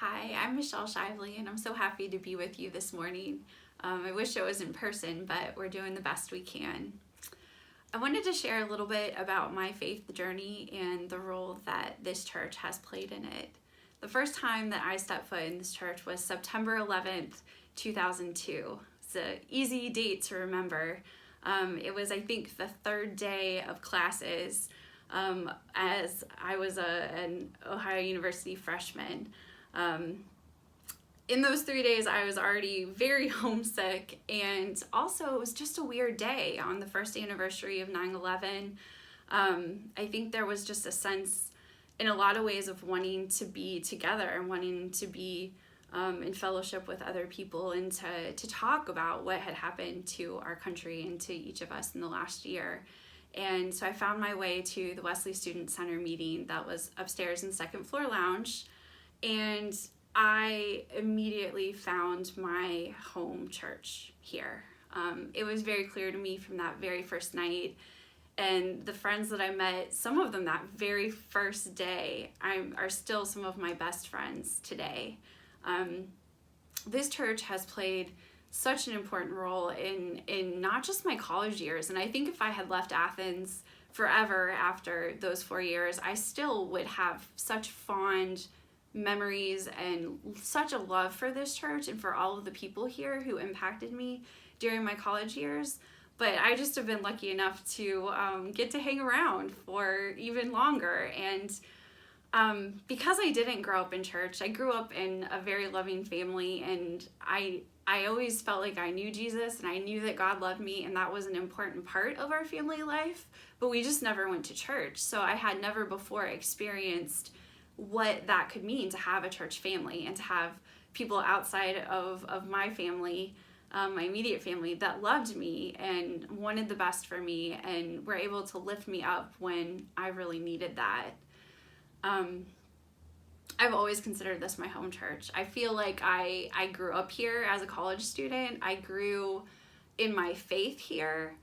Hi, I'm Michelle Shively, and I'm so happy to be with you this morning. I wish it was in person, but we're doing the best we can. I wanted to share a little bit about my faith journey and the role that this church has played in it. The first time that I stepped foot in this church was September 11th, 2002. It's an easy date to remember. It was, I think, the third day of classes as I was an Ohio University freshman. In those 3 days, I was already very homesick, and also it was just a weird day on the first anniversary of 9/11. I think there was just a sense in a lot of ways of wanting to be together and wanting to be in fellowship with other people and to talk about what had happened to our country and to each of us in the last year. And so I found my way to the Wesley Student Center meeting that was upstairs in the second floor lounge. And I immediately found my home church here. It was very clear to me from that very first night, and the friends that I met, some of them that very first day, are still some of my best friends today. This church has played such an important role in not just my college years, and I think if I had left Athens forever after those 4 years, I still would have such fond memories and such a love for this church and for all of the people here who impacted me during my college years. But I just have been lucky enough to get to hang around for even longer. And because I didn't grow up in church, I grew up in a very loving family, and I always felt like I knew Jesus and I knew that God loved me, and that was an important part of our family life, but we just never went to church. So I had never before experienced what that could mean to have a church family and to have people outside of my family, my immediate family, that loved me and wanted the best for me and were able to lift me up when I really needed that. I've always considered this my home church. I feel like I grew up here as a college student. I grew in my faith here.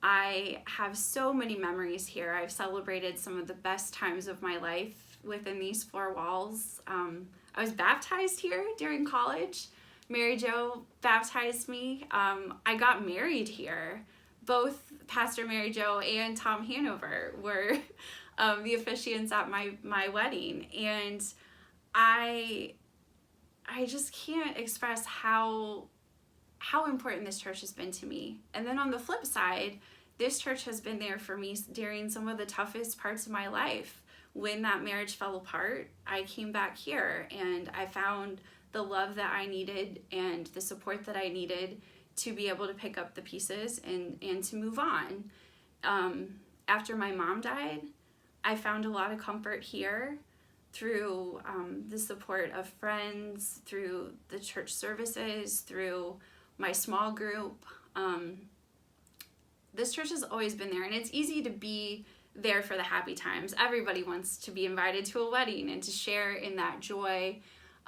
I have so many memories here. I've celebrated some of the best times of my life within these four walls. I was baptized here during college. Mary Jo baptized me. I got married here. Both Pastor Mary Jo and Tom Hanover were the officiants at my wedding, and I just can't express how important this church has been to me. And then on the flip side, this church has been there for me during some of the toughest parts of my life. When that marriage fell apart, I came back here and I found the love that I needed and the support that I needed to be able to pick up the pieces and to move on. After my mom died, I found a lot of comfort here through the support of friends, through the church services, through my small group. This church has always been there, and it's easy to be there for the happy times. Everybody wants to be invited to a wedding and to share in that joy,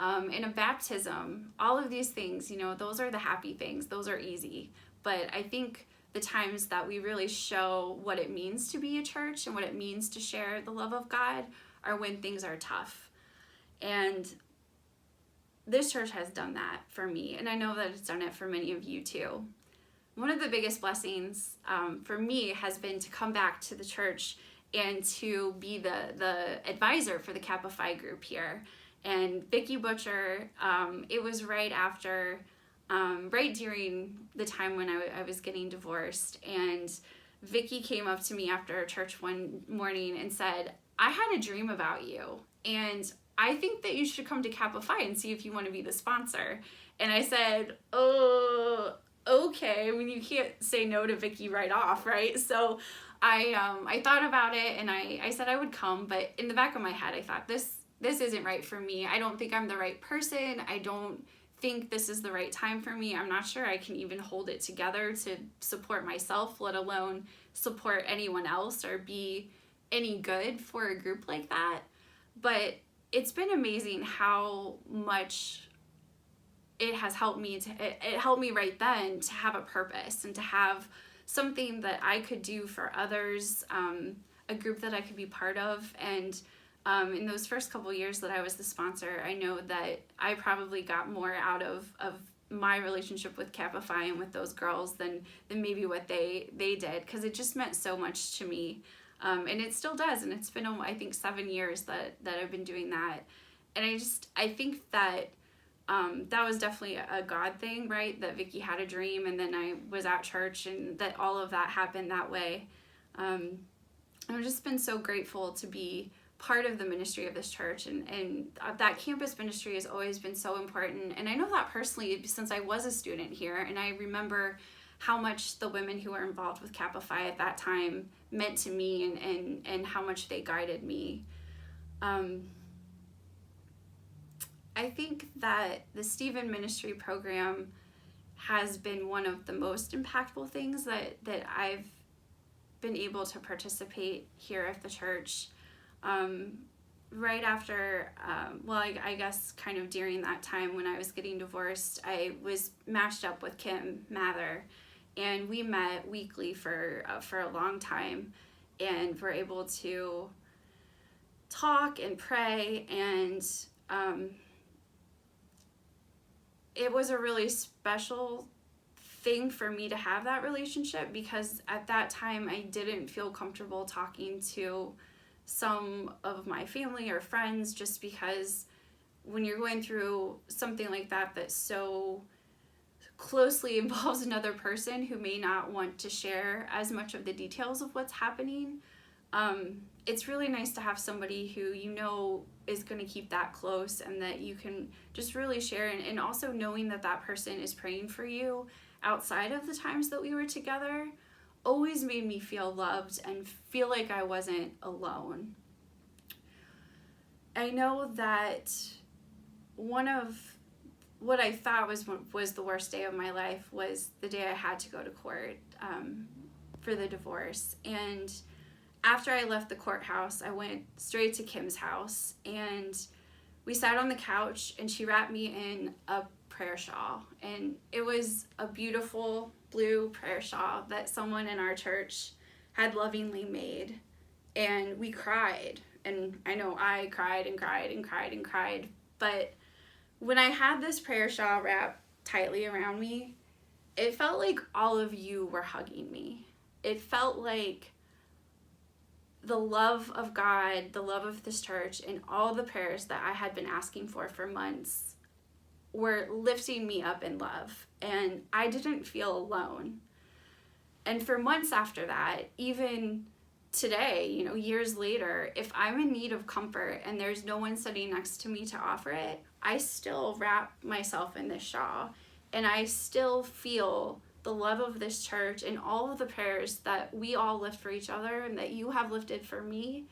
in a baptism. All of these things, those are the happy things. Those are easy. But I think the times that we really show what it means to be a church and what it means to share the love of God are when things are tough. And this church has done that for me, and I know that it's done it for many of you too. One of the biggest blessings for me has been to come back to the church and to be the advisor for the Kappa Phi group here. And Vicki Butcher, it was right during the time when I was getting divorced, and Vicki came up to me after church one morning and said, "I had a dream about you, and I think that you should come to Kappa Phi and see if you want to be the sponsor." And I said, "Oh, okay." I mean, you can't say no to Vicki right off, right? So I thought about it, and I said I would come, but in the back of my head, I thought, this isn't right for me. I don't think I'm the right person. I don't think this is the right time for me. I'm not sure I can even hold it together to support myself, let alone support anyone else or be any good for a group like that. But it's been amazing how much it has helped me it helped me right then to have a purpose and to have something that I could do for others, a group that I could be part of, and In those first couple years that I was the sponsor, I know that I probably got more out of my relationship with Capify and with those girls than maybe what they did, because it just meant so much to me. And it still does, and it's been, I think, 7 years that I've been doing that. And I think that that was definitely a God thing, right? That Vicky had a dream, and then I was at church, and that all of that happened that way. I've just been so grateful to be part of the ministry of this church, and that campus ministry has always been so important. And I know that personally since I was a student here, and I remember how much the women who were involved with Capify at that time meant to me, and how much they guided me. I think that the Stephen Ministry Program has been one of the most impactful things that I've been able to participate here at the church. Right after, I guess kind of during that time when I was getting divorced, I was matched up with Kim Mather, and we met weekly for a long time, and were able to talk and pray, and it was a really special thing for me to have that relationship, because at that time I didn't feel comfortable talking to some of my family or friends, just because when you're going through something like that that so closely involves another person who may not want to share as much of the details of what's happening, it's really nice to have somebody who you know is going to keep that close, and that you can just really share, and also knowing that that person is praying for you outside of the times that we were together always made me feel loved and feel like I wasn't alone. I know that one of what I thought was the worst day of my life was the day I had to go to court for the divorce. And after I left the courthouse, I went straight to Kim's house, and we sat on the couch, and she wrapped me in a prayer shawl. And it was a beautiful blue prayer shawl that someone in our church had lovingly made. And we cried. And I know I cried and cried and cried and cried. But when I had this prayer shawl wrapped tightly around me, it felt like all of you were hugging me. It felt like the love of God, the love of this church, and all the prayers that I had been asking for months were lifting me up in love, and I didn't feel alone. And for months after that, even today, years later, if I'm in need of comfort and there's no one sitting next to me to offer it, I still wrap myself in this shawl, and I still feel the love of this church and all of the prayers that we all lift for each other and that you have lifted for me.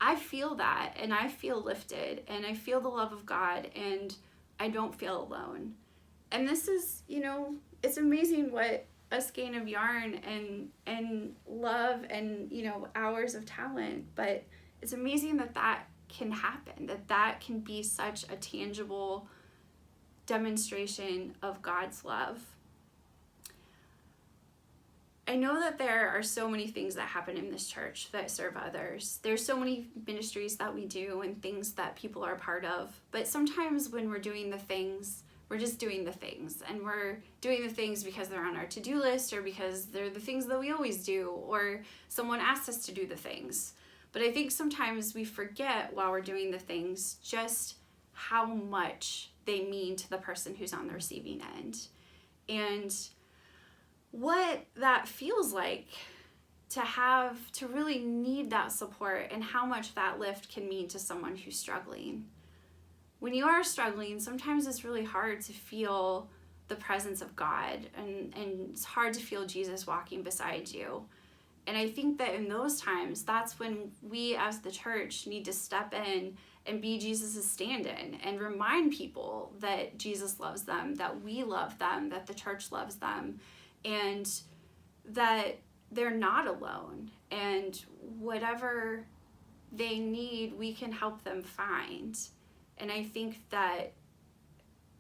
I feel that, and I feel lifted, and I feel the love of God, and I don't feel alone. And this is, it's amazing what a skein of yarn and love and, hours of talent, but it's amazing that can happen, that can be such a tangible demonstration of God's love. I know that there are so many things that happen in this church that serve others. There's so many ministries that we do and things that people are a part of. But sometimes when we're doing the things, we're just doing the things. And we're doing the things because they're on our to-do list, or because they're the things that we always do, or someone asked us to do the things. But I think sometimes we forget while we're doing the things just how much they mean to the person who's on the receiving end. And what that feels like to really need that support, and how much that lift can mean to someone who's struggling. When you are struggling, sometimes it's really hard to feel the presence of God, and it's hard to feel Jesus walking beside you. And I think that in those times, that's when we as the church need to step in and be Jesus' stand-in and remind people that Jesus loves them, that we love them, that the church loves them, and that they're not alone, and whatever they need, we can help them find. And I think that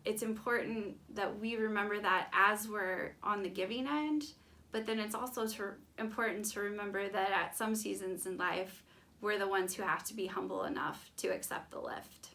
it's important that we remember that as we're on the giving end, but then it's also important to remember that at some seasons in life, we're the ones who have to be humble enough to accept the lift.